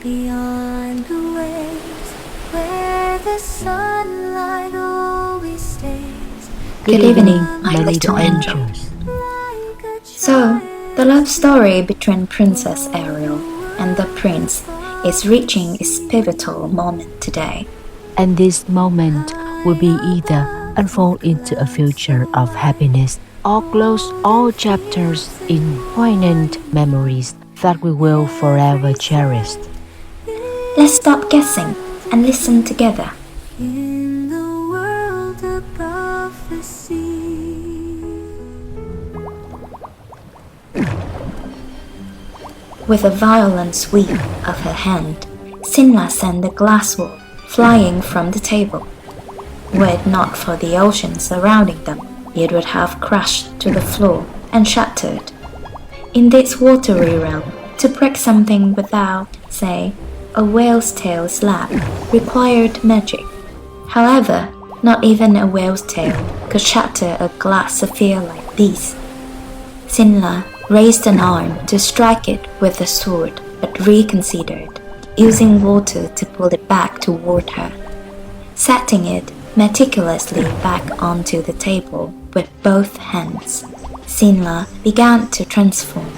beyond the waves, where the sunlight always stays. Good evening, my little angels. So, the love story between Princess Ariel and the prince is reaching its pivotal moment today. And this moment will be either unfold into a future of happiness or close all chapters in poignant memories that we will forever cherish. Let's stop guessing and listen together. In the world above the sea. With a violent sweep of her hand, Sinla sent the glasswall flying from the table. Were it not for the ocean surrounding them, it would have crashed to the floor and shattered. In this watery realm, to break something without, say, a whale's tail slap required magic. However, not even a whale's tail could shatter a glass sphere like this. Sinla raised an arm to strike it with the sword, but reconsidered, using water to pull it back toward her. Setting it meticulously back onto the table with both hands, Sinla began to transform.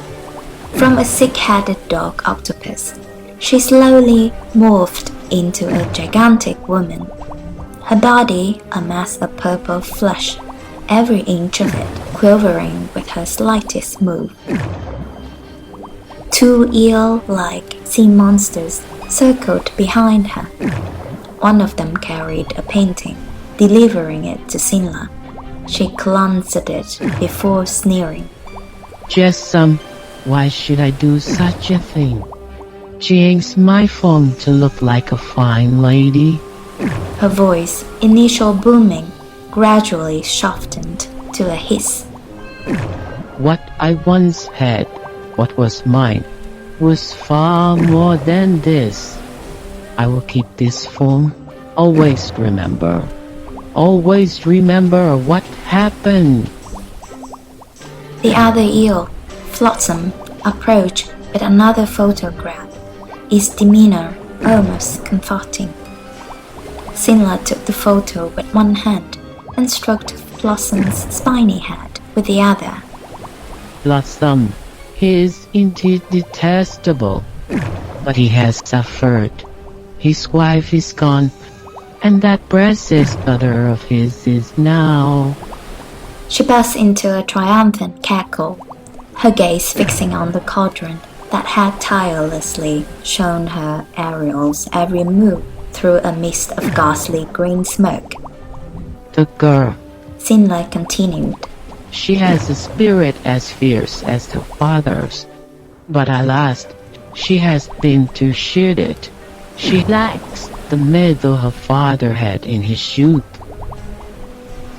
From a sick-headed dog octopus, she slowly morphed into a gigantic woman. Her body a mass of purple flesh, every inch of it quivering with her slightest move. Two eel-like sea monsters circled behind her. One of them carried a painting, delivering it to Sinla. She glanced at it before sneering. Just some. Why should I do such a thing? She ain't my phone to look like a fine lady. Her voice, initial booming, gradually softened to a hiss. What I once had, what was mine, was far more than this. I will keep this form. Always remember what happened. The other eel, Flotsam, approached with another photograph, his demeanor almost comforting. Sinla took the photo with one hand and stroked Flotsam's spiny head with the other. Blossom, he is indeed detestable, but he has suffered. His wife is gone, and that precious daughter of his is now... She burst into a triumphant cackle, her gaze fixing on the cauldron that had tirelessly shown her Ariel's every move through a mist of ghastly green smoke. The girl, Sinla continued. She has a spirit as fierce as her father's, but alas, she has been too shielded. She lacks the mettle her father had in his youth.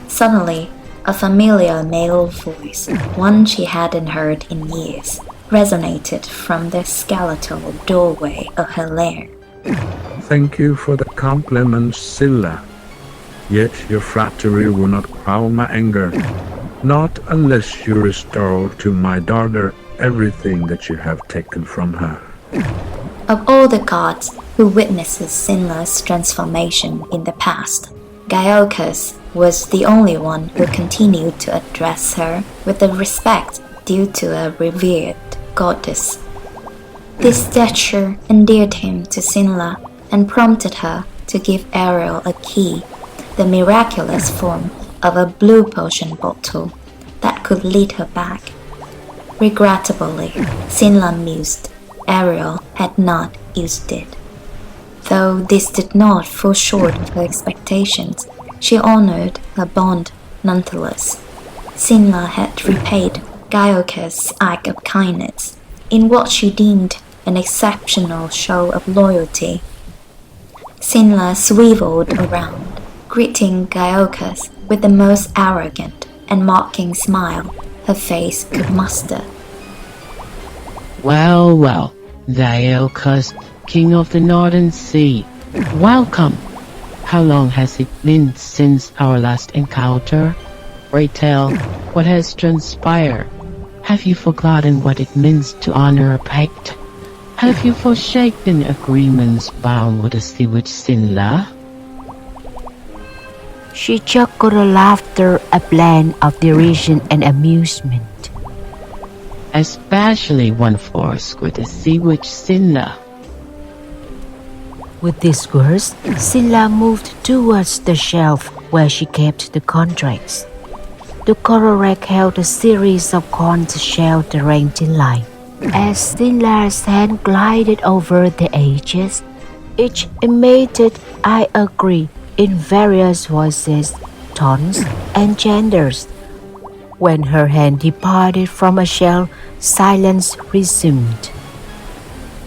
Suddenly, a familiar male voice, one she hadn't heard in years, resonated from the skeletal doorway of her lair. Thank you for the compliment, Scylla. Yet your flattery will not quell my anger, not unless you restore to my daughter everything that you have taken from her. Of all the gods who witnesses Sinla's transformation in the past, Giocus was the only one who continued to address her with the respect due to a revered goddess. This stature endeared him to Sinla and prompted her to give Ariel a key, the miraculous form of a blue potion bottle that could lead her back. Regrettably, Sinla mused, Ariel had not used it. Though this did not fall short of her expectations, she honored her bond nonetheless. Sinla had repaid Giocus' act of kindness in what she deemed an exceptional show of loyalty. Sinla swiveled around, greeting Giocus with the most arrogant and mocking smile her face could muster. Well, Giocus, King of the Northern Sea, welcome! How long has it been since our last encounter? Pray tell, what has transpired? Have you forgotten what it means to honor a pact? Have you forsaken agreements bound with the sea witch Sinla? She chuckled a laughter, a blend of derision and amusement. Especially one forced with the sea witch Sinla. With these words, Silla moved towards the shelf where she kept the contracts. The coral rack held a series of conch shells arranged in line. As Silla's hand glided over the edges, each emitted "I agree" in various voices, tones, and genders. When her hand departed from a shell, silence resumed.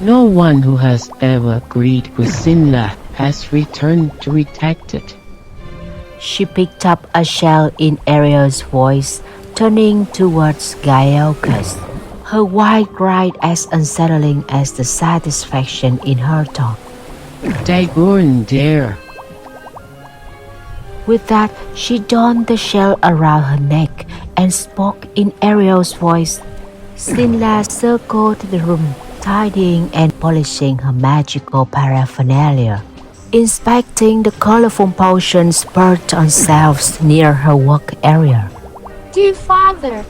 No one who has ever agreed with Sinla has returned to retake it. She picked up a shell in Ariel's voice, turning towards Gielcus, her white ride as unsettling as the satisfaction in her tone. They weren't there. With that, she donned the shell around her neck and spoke in Ariel's voice. Sinla circled the room, tidying and polishing her magical paraphernalia, inspecting the colorful potions perched on shelves near her work area. Dear father,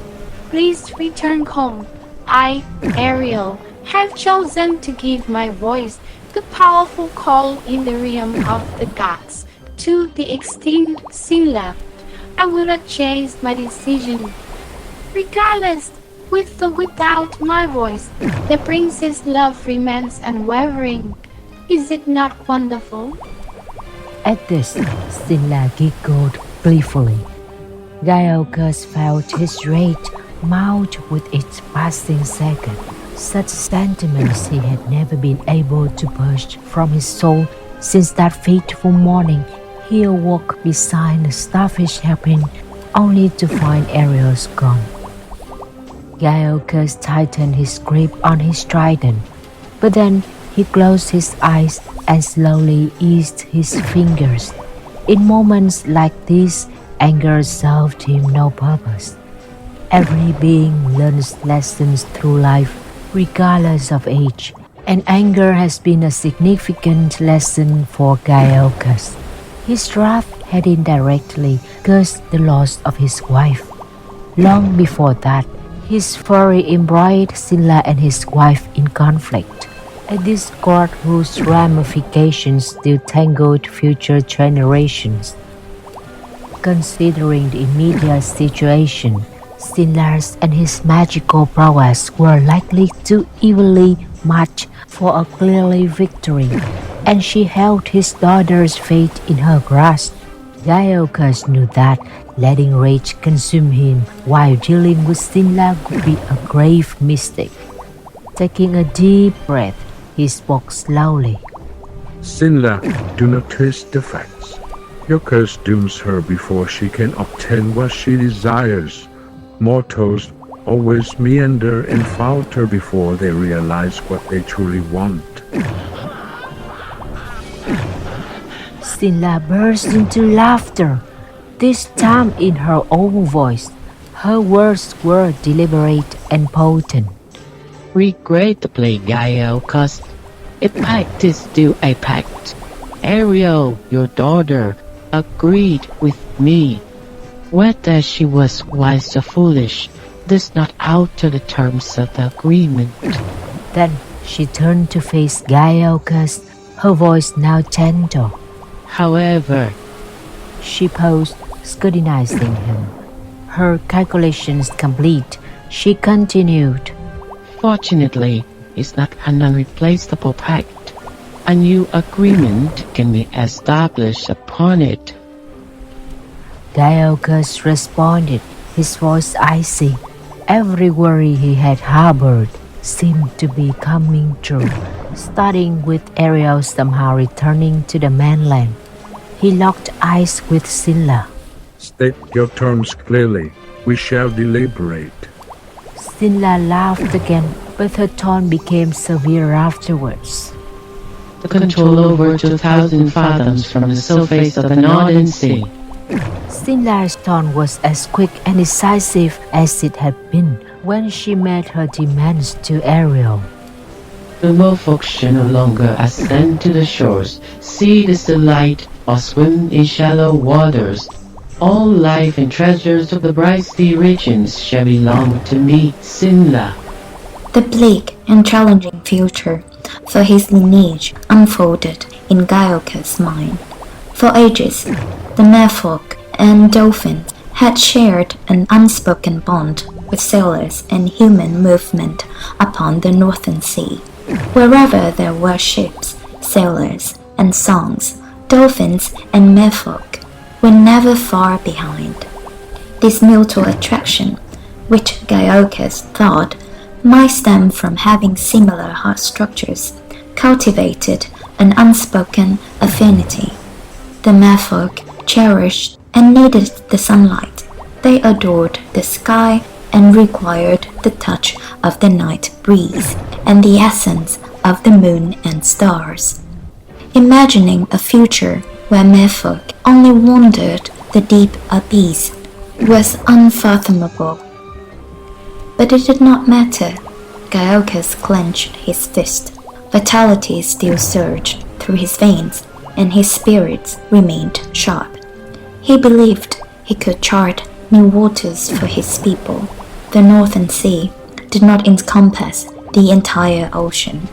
please return home. I, Ariel, have chosen to give my voice the powerful call in the realm of the gods to the extinct Sinla. I will not change my decision. Regardless, with or without my voice, the prince's love remains unwavering. Is it not wonderful? At this, Sinla giggled gleefully. Gielcus felt his rage mount with each passing second. Such sentiments he had never been able to purge from his soul since that fateful morning he awoke beside the starfish hairpin only to find Ariel's gone. Gielcus tightened his grip on his trident, but then he closed his eyes and slowly eased his fingers. In moments like these, anger served him no purpose. Every being learns lessons through life, regardless of age, and anger has been a significant lesson for Gielcus. His wrath had indirectly caused the loss of his wife. Long before that, his fury embroiled Sinla and his wife in conflict, a discord whose ramifications still tangled future generations. Considering the immediate situation, Sinla's and his magical prowess were likely to evenly match for a clearly victory, and she held his daughter's fate in her grasp. Gielcus knew that letting rage consume him while dealing with Sinla could be a grave mistake. Taking a deep breath, he spoke slowly. Sinla, do not twist the facts. Your curse dooms her before she can obtain what she desires. Mortals always meander and falter before they realize what they truly want. Sinla burst into laughter, this time in her own voice. Her words were deliberate and potent. Regrettably, Gielcus, a pact is still a pact. Ariel, your daughter, agreed with me. Whether she was wise or foolish does not alter the terms of the agreement. Then she turned to face Gielcus, her voice now gentle. However, she paused, scrutinizing him. Her calculations complete, she continued. Fortunately, it's not an unreplaceable pact. A new agreement can be established upon it. Gielcus responded, his voice icy. Every worry he had harbored seemed to be coming true, starting with Ariel somehow returning to the mainland. He locked eyes with Sinla. State your terms clearly. We shall deliberate. Sinla laughed again, but her tone became severe afterwards. The control over 2,000 fathoms from the surface of the Northern Sea. Sinla's tone was as quick and decisive as it had been when she made her demands to Ariel. The merfolk shall no longer ascend to the shores, see the sunlight, or swim in shallow waters. All life and treasures of the bright sea regions shall belong to me, Sinla. The bleak and challenging future for his lineage unfolded in Gaioka's mind. For ages, the merfolk and dolphins had shared an unspoken bond with sailors and human movement upon the Northern Sea. Wherever there were ships, sailors, and songs, dolphins and merfolk were never far behind. This mutual attraction, which Gaiokas thought might stem from having similar heart structures, cultivated an unspoken affinity. The merfolk cherished and needed the sunlight. They adored the sky and required the touch of the night breeze and the essence of the moon and stars. Imagining a future where merfolk only wandered the deep abyss was unfathomable. But it did not matter. Gaiokas clenched his fist. Vitality still surged through his veins, and his spirits remained sharp. He believed he could chart new waters for his people. The Northern Sea did not encompass the entire ocean.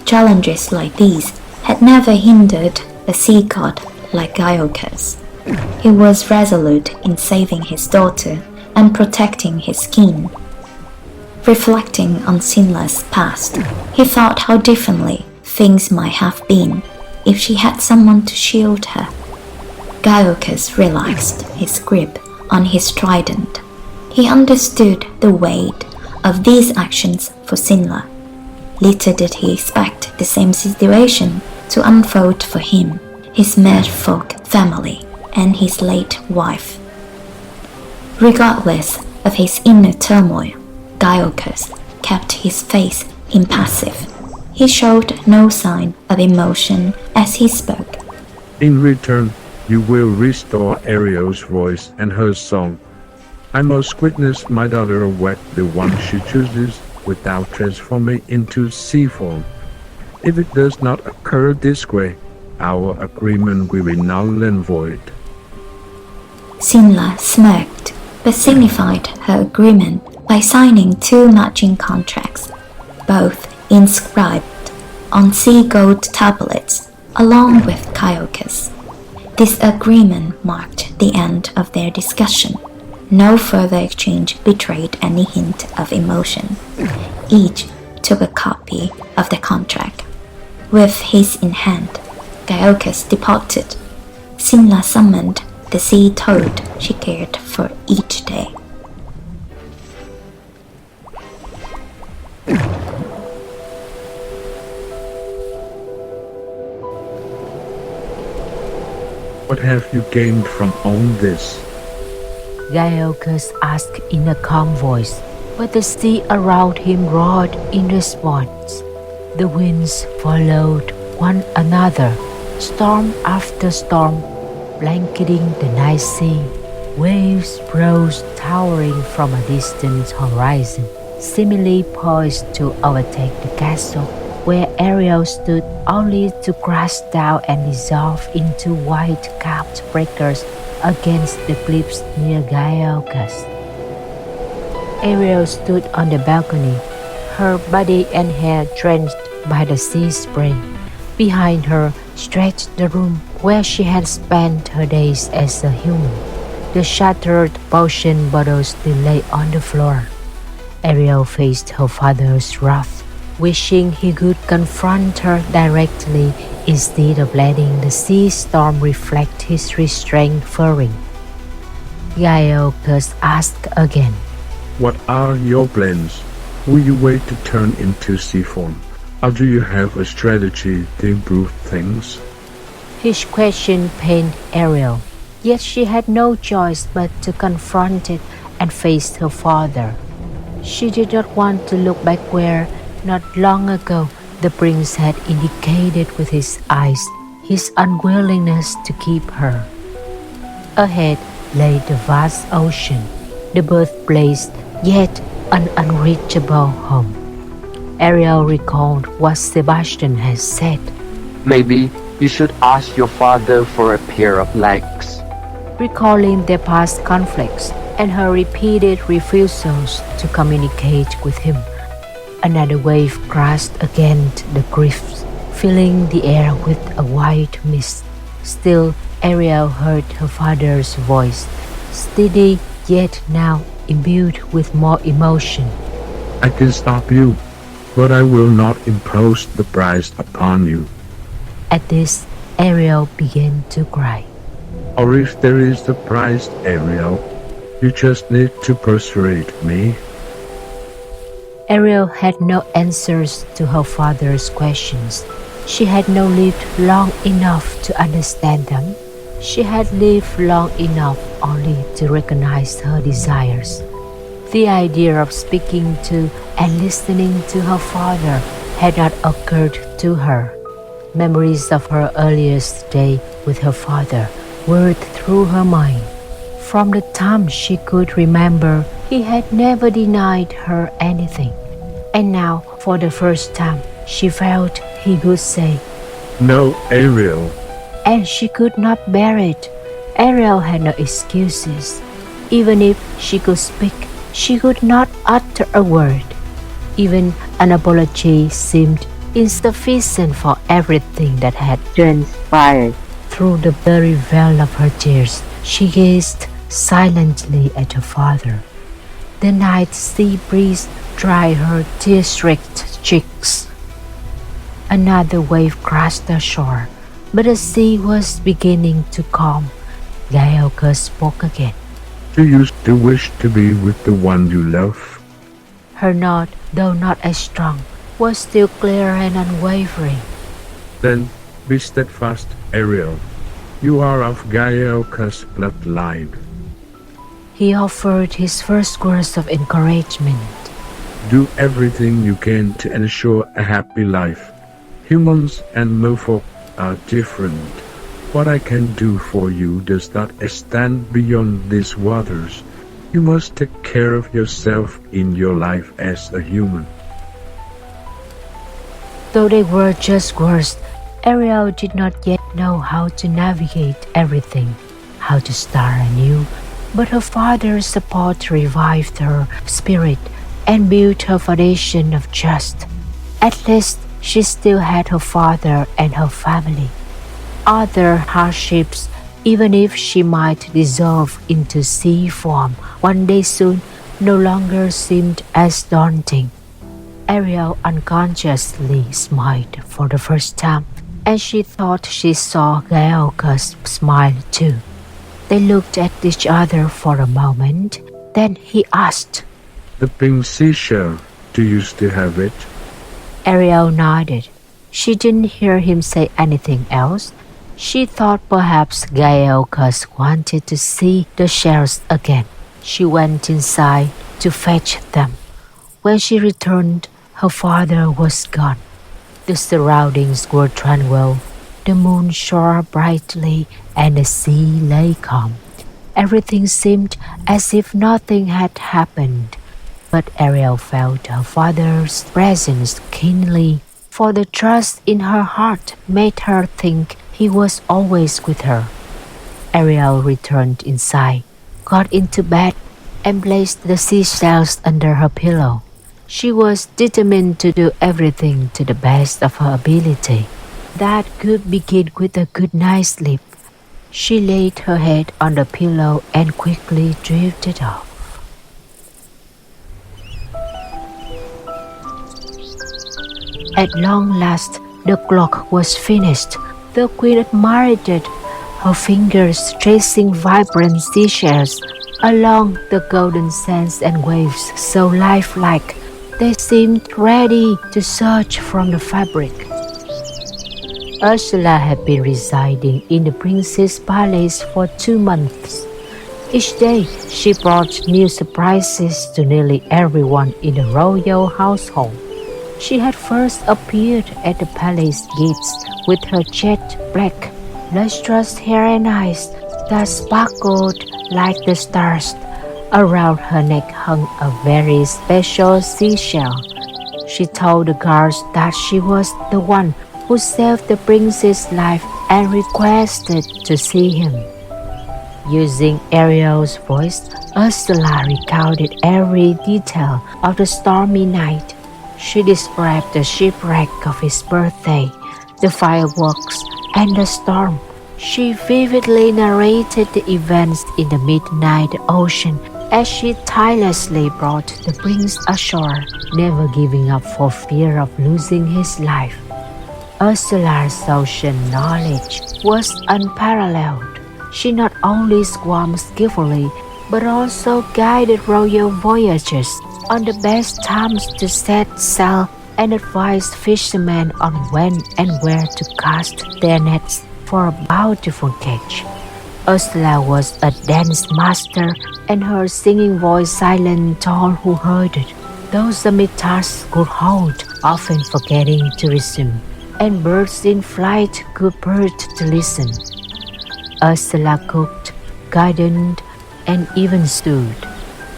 Challenges like these had never hindered a sea god like Gaiokas. He was resolute in saving his daughter and protecting his kin. Reflecting on Sinla's past, he thought how differently things might have been if she had someone to shield her. Gaiokas relaxed his grip on his trident. He understood the weight of these actions for Sinla. Little did he expect the same situation to unfold for him, his merfolk family, and his late wife. Regardless of his inner turmoil, Gaiokas kept his face impassive. He showed no sign of emotion as he spoke. In return, you will restore Ariel's voice and her song. I must witness my daughter wed the one she chooses without transforming into sea form. If it does not occur this way, our agreement will be null and void. Sinla smirked, but signified her agreement by signing 2 matching contracts, both inscribed on sea gold tablets, along with Gaiokas. This agreement marked the end of their discussion. No further exchange betrayed any hint of emotion. Each took a copy of the contract. With his in hand, Gaiokas departed. Sinla summoned the sea toad she cared for each day. What have you gained from all this? Gaiokas asked in a calm voice, but the sea around him roared in response. The winds followed one another, storm after storm, blanketing the night sea. Waves rose towering from a distant horizon, seemingly poised to overtake the castle, where Ariel stood only to crash down and dissolve into white-capped breakers against the cliffs near Gaiokas. Ariel stood on the balcony, her body and hair drenched by the sea spray. Behind her stretched the room where she had spent her days as a human. The shattered potion bottles still lay on the floor. Ariel faced her father's wrath, wishing he could confront her directly instead of letting the sea storm reflect his restrained fury. Gaiokas asked again, What are your plans? Will you wait to turn into sea form? Or do you have a strategy to improve things? His question pained Ariel, yet she had no choice but to confront it and face her father. She did not want to look back where, not long ago, the prince had indicated with his eyes his unwillingness to keep her. Ahead lay the vast ocean, the birthplace, yet an unreachable home. Ariel recalled what Sebastian had said. Maybe you should ask your father for a pair of legs. Recalling their past conflicts and her repeated refusals to communicate with him, another wave crashed against the cliffs, filling the air with a white mist. Still, Ariel heard her father's voice, steady yet now imbued with more emotion. I can stop you, but I will not impose the price upon you. At this, Ariel began to cry. Or if there is the price, Ariel, you just need to persuade me. Ariel had no answers to her father's questions. She had not lived long enough to understand them. She had lived long enough only to recognize her desires. The idea of speaking to and listening to her father had not occurred to her. Memories of her earliest day with her father whirled through her mind. From the time she could remember, he had never denied her anything. And now, for the first time, she felt he would say, No, Ariel. and she could not bear it. Ariel had no excuses. Even if she could speak, she could not utter a word. Even an apology seemed insufficient for everything that had transpired. Through the blurry veil of her tears, she gazed silently at her father. The night sea breeze dried her tear-streaked cheeks. Another wave crashed ashore, but the sea was beginning to calm. Gaelka spoke again. Do you still wish to be with the one you love? Her nod, though not as strong, was still clear and unwavering. Then be steadfast, Ariel. You are of Gaelka's bloodline. He offered his first words of encouragement. Do everything you can to ensure a happy life. Humans and merfolk are different. What I can do for you does not extend beyond these waters. You must take care of yourself in your life as a human. Though they were just words, Ariel did not yet know how to navigate everything, how to start anew, but her father's support revived her spirit and built her foundation of trust. At least she still had her father and her family. Other hardships, even if she might dissolve into sea form one day soon, no longer seemed as daunting. Ariel unconsciously smiled for the first time, and she thought she saw Gaelka's smile too. They looked at each other for a moment, then he asked, The pink seashell, do you still have it? Ariel nodded. She didn't hear him say anything else. She thought perhaps Gaelka wanted to see the shells again. She went inside to fetch them. When she returned, her father was gone. The surroundings were tranquil. The moon shone brightly and the sea lay calm. Everything seemed as if nothing had happened. But Ariel felt her father's presence keenly, for the trust in her heart made her think he was always with her. Ariel returned inside, got into bed, and placed the seashells under her pillow. She was determined to do everything to the best of her ability. That could begin with a good night's sleep. She laid her head on the pillow and quickly drifted off. At long last, the clock was finished. The queen admired it, her fingers tracing vibrant seashells along the golden sands and waves so lifelike they seemed ready to surge from the fabric. Ursula had been residing in the prince's palace for 2 months. Each day she brought new surprises to nearly everyone in the royal household. She had first appeared at the palace gates with her jet black, lustrous hair and eyes that sparkled like the stars. Around her neck hung a very special seashell. She told the guards that she was the one who saved the prince's life and requested to see him. Using Ariel's voice, Ursula recounted every detail of the stormy night. She described the shipwreck of his birthday, the fireworks, and the storm. She vividly narrated the events in the midnight ocean as she tirelessly brought the prince ashore, never giving up for fear of losing his life. Ursula's ocean knowledge was unparalleled. She not only swam skillfully, but also guided royal voyages on the best times to set sail and advised fishermen on when and where to cast their nets for a bountiful catch. Ursula was a dance master, and her singing voice silenced all who heard it. Those amid tasks could hold, often forgetting to resume, and birds in flight could perch to listen. Ursula cooked, gardened, and even stewed.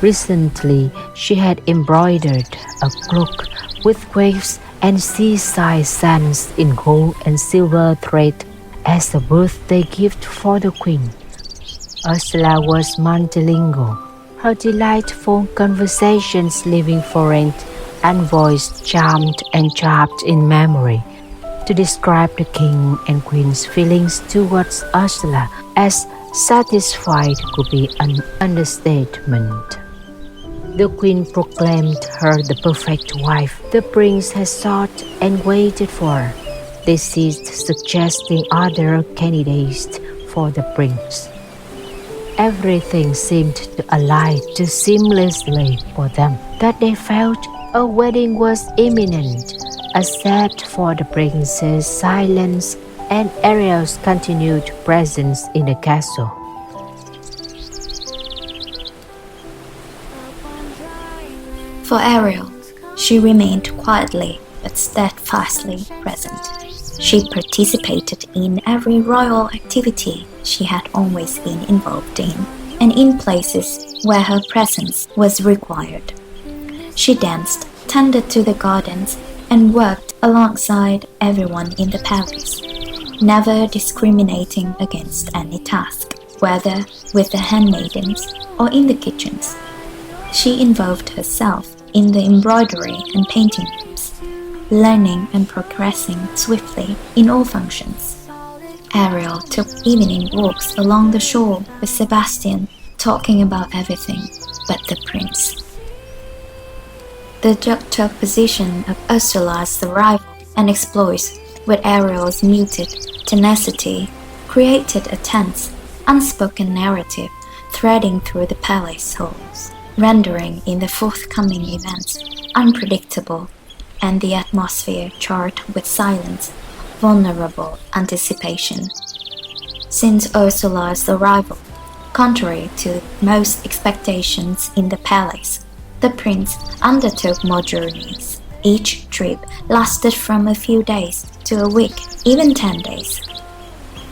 Recently, she had embroidered a cloak with waves and seaside sands in gold and silver thread as a birthday gift for the queen. Ursula was multilingual, her delightful conversations leaving foreign envoys charmed and trapped in memory. To describe the king and queen's feelings towards Ursula as satisfied could be an understatement. The queen proclaimed her the perfect wife the prince had sought and waited for. They ceased suggesting other candidates for the prince. Everything seemed to align too seamlessly for them that they felt a wedding was imminent, except for the prince's silence and Ariel's continued presence in the castle. For Ariel, she remained quietly but steadfastly present. She participated in every royal activity she had always been involved in, and in places where her presence was required. She danced, tended to the gardens, and worked alongside everyone in the palace, never discriminating against any task, whether with the handmaidens or in the kitchens. She involved herself in the embroidery and painting rooms, learning and progressing swiftly in all functions. Ariel took evening walks along the shore with Sebastian, talking about everything but the prince. The juxtaposition of Ursula's arrival and exploits with Ariel's muted tenacity created a tense, unspoken narrative threading through the palace halls, rendering in the forthcoming events unpredictable and the atmosphere charged with silent, vulnerable anticipation. Since Ursula's arrival, contrary to most expectations in the palace, the prince undertook more journeys. Each trip lasted from a few days to a week, even 10 days.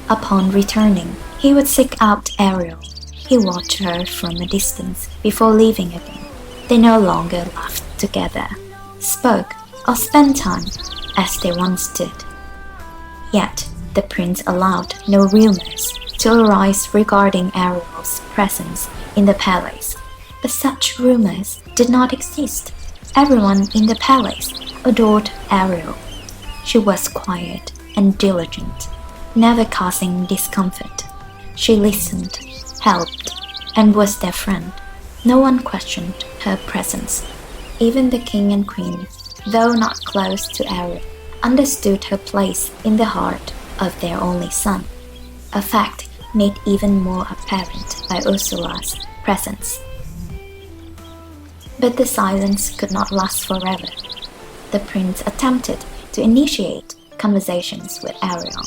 Upon returning, he would seek out Ariel. He watched her from a distance before leaving again. They no longer laughed together, spoke, or spent time as they once did. Yet, the prince allowed no rumors to arise regarding Ariel's presence in the palace. But such rumors did not exist. Everyone in the palace adored Ariel. She was quiet and diligent, never causing discomfort. She listened, helped, and was their friend. No one questioned her presence. Even the king and queen, though not close to Ariel, understood her place in the heart of their only son, a fact made even more apparent by Ursula's presence. But the silence could not last forever. The prince attempted to initiate conversations with Ariel,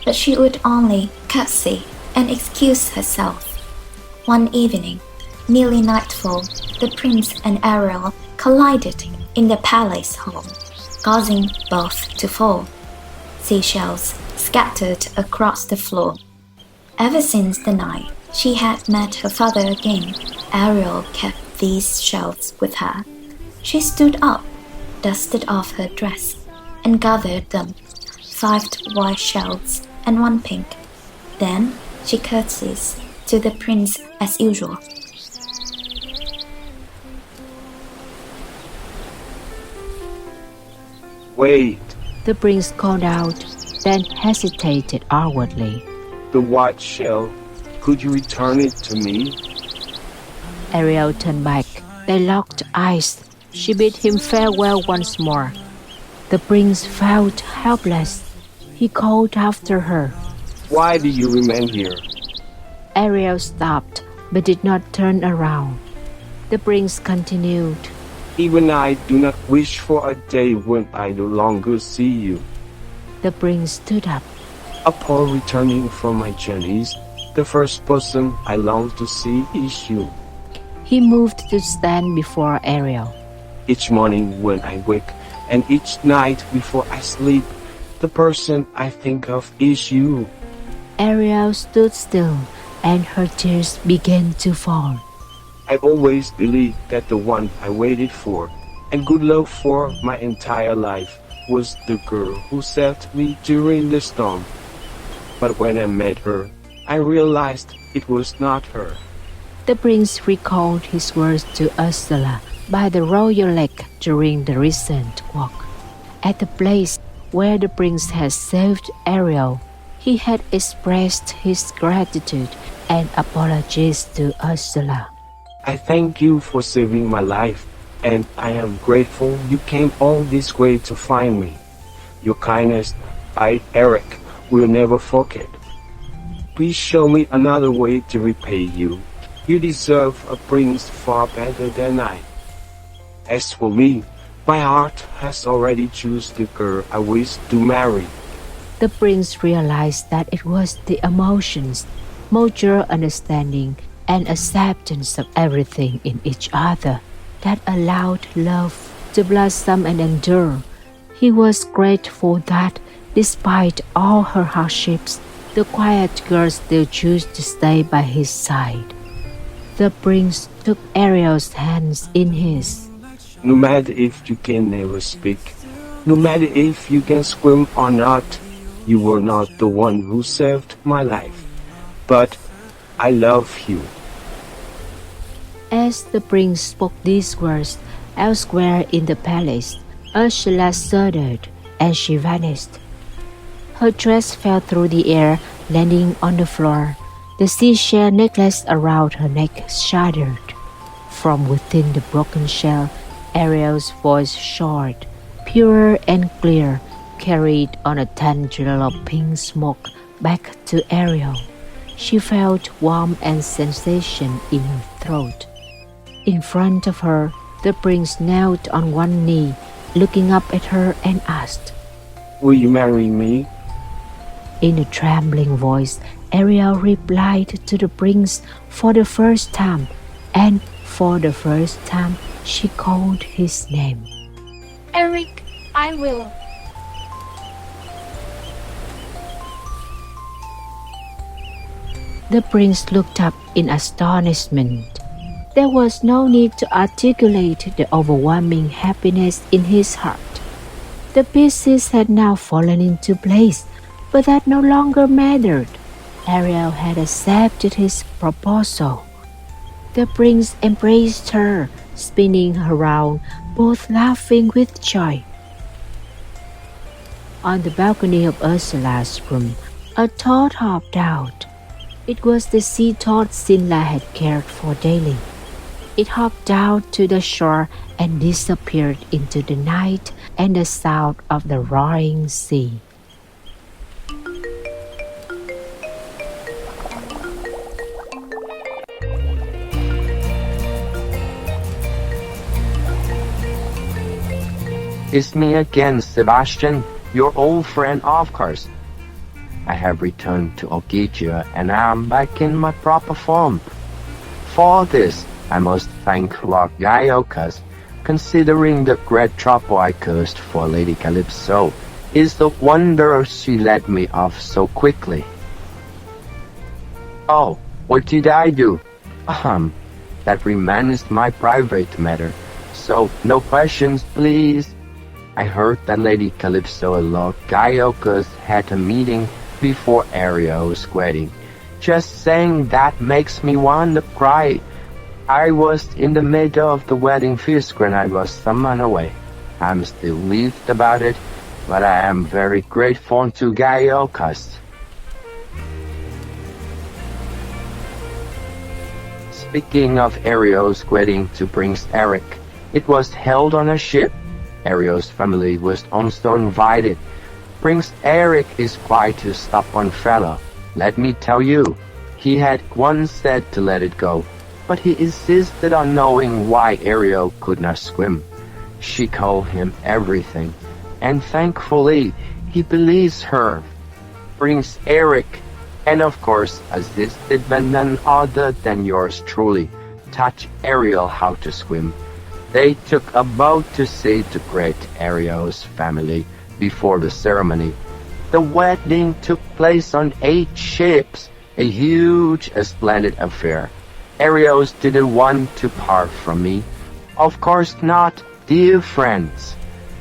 but she would only curtsy and excuse herself. One evening, nearly nightfall, the prince and Ariel collided in the palace hall, causing both to fall. Seashells scattered across the floor. Ever since the night she had met her father again, Ariel kept these shells with her. She stood up, dusted off her dress and gathered them, 5 white shells and 1 pink. Then she curtsies to the prince as usual. Wait, The prince called out, then hesitated awkwardly. the white shell. Could you return it to me? Ariel turned back. They locked eyes. She bid him farewell once more. The prince felt helpless. He called after her. Why do you remain here? Ariel stopped, but did not turn around. The prince continued. Even I do not wish for a day when I no longer see you. The prince stood up. Upon returning from my journeys, the first person I long to see is you. He moved to stand before Ariel. Each morning when I wake, and each night before I sleep, the person I think of is you. Ariel stood still, and her tears began to fall. I always believed that the one I waited for and good love for my entire life was the girl who saved me during the storm. But when I met her, I realized it was not her. The prince recalled his words to Ursula by the royal lake during the recent walk. At the place where the prince had saved Ariel, he had expressed his gratitude and apologies to Ursula. I thank you for saving my life, and I am grateful you came all this way to find me. Your kindness, I, Eric, will never forget. Please show me another way to repay you. You deserve a prince far better than I. As for me, my heart has already chosen the girl I wish to marry. The prince realized that it was the emotions, mutual understanding, and acceptance of everything in each other that allowed love to blossom and endure. He was grateful that, despite all her hardships, the quiet girl still chose to stay by his side. The prince took Ariel's hands in his. No matter if you can never speak, no matter if you can swim or not, you were not the one who saved my life. But I love you. As the prince spoke these words, elsewhere in the palace, Ursula shuddered and she vanished. Her dress fell through the air, landing on the floor. The seashell necklace around her neck shattered. From within the broken shell, Ariel's voice, short, pure and clear, carried on a tendril of pink smoke back to Ariel. She felt warmth and sensation in her throat. In front of her, the prince knelt on one knee, looking up at her and asked, Will you marry me? In a trembling voice, Ariel replied to the prince for the first time, and for the first time she called his name. Eric, I will. The prince looked up in astonishment. There was no need to articulate the overwhelming happiness in his heart. The pieces had now fallen into place, but that no longer mattered. Ariel had accepted his proposal. The prince embraced her, spinning her round, both laughing with joy. On the balcony of Ursula's room, a toad hopped out. It was the sea toad Sinla had cared for daily. It hopped out to the shore and disappeared into the night and the sound of the roaring sea. It's me again, Sebastian, your old friend of course. I have returned to Okichia and I am back in my proper form. For this, I must thank Lord Gaiokas, considering the great trouble I caused for Lady Calypso. It's the wonder she let me off so quickly. Oh, what did I do? That remains my private matter, so no questions please. I heard that Lady Calypso and Lord Gaiocus had a meeting before Ariel's wedding. Just saying that makes me want to cry. I was in the middle of the wedding feast when I was summoned away. I'm still relieved about it, but I am very grateful to Gaiocus. Speaking of Ariel's wedding to Prince Eric, it was held on a ship. Ariel's family was also invited. Prince Eric is quite a stubborn fellow, let me tell you. He had once said to let it go, but he insisted on knowing why Ariel could not swim. She told him everything, and thankfully, he believes her. Prince Eric, and of course, assisted by none other than yours truly, taught Ariel how to swim. They took a boat to see to great Ariel's family before the ceremony. The wedding took place on 8 ships, a huge, splendid affair. Ariel didn't want to part from me. Of course not, dear friends.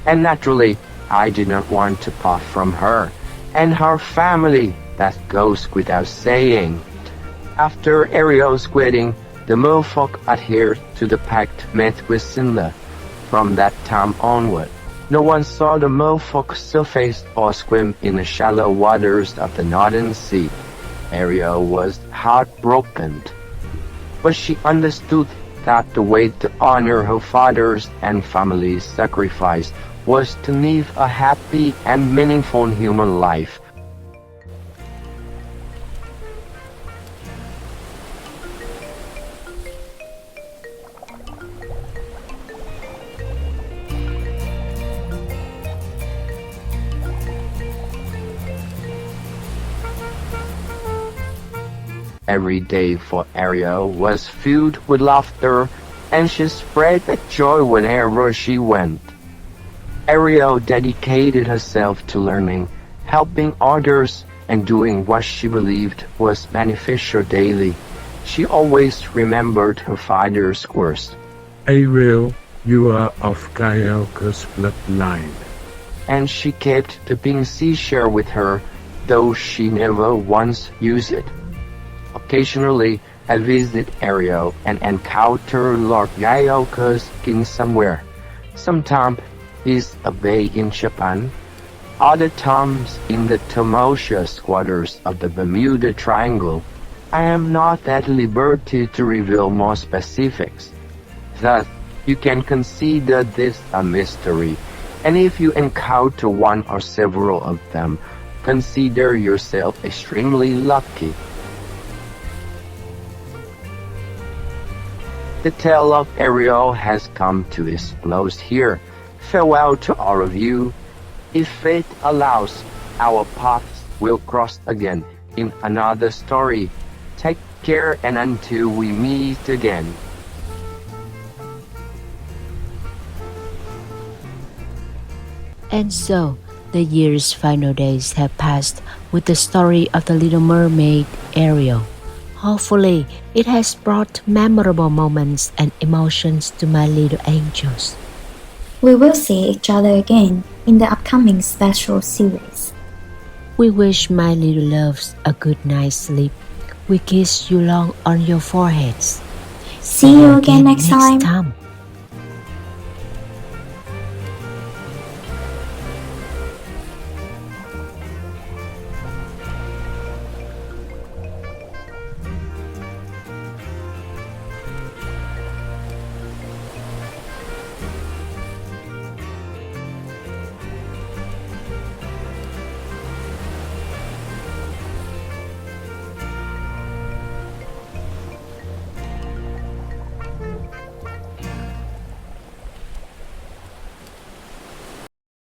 And naturally, I did not want to part from her and her family. That goes without saying. After Ariel's wedding, the merfolk adhered to the pact made with Zelda. From that time onward, no one saw the merfolk surface or swim in the shallow waters of the Northern Sea. Ariel was heartbroken, but she understood that the way to honor her father's and family's sacrifice was to live a happy and meaningful human life. Every day for Ariel was filled with laughter, and she spread that joy wherever she went. Ariel dedicated herself to learning, helping others, and doing what she believed was beneficial daily. She always remembered her father's words. Ariel, you are of Gaiocus' bloodline. And she kept the pink seashell with her, though she never once used it. Occasionally, I visit Ariel and encounter Lord Gaiocus king somewhere. Sometimes he's away in Japan, other times in the tumultuous waters of the Bermuda Triangle. I am not at liberty to reveal more specifics. Thus, you can consider this a mystery, and if you encounter one or several of them, consider yourself extremely lucky. The tale of Ariel has come to its close here. Farewell to all of you. If fate allows, our paths will cross again in another story. Take care, and until we meet again. And so, the year's final days have passed with the story of the Little Mermaid, Ariel. Hopefully, it has brought memorable moments and emotions to my little angels. We will see each other again in the upcoming special series. We wish my little loves a good night's sleep. We kiss you long on your foreheads. See you again next time.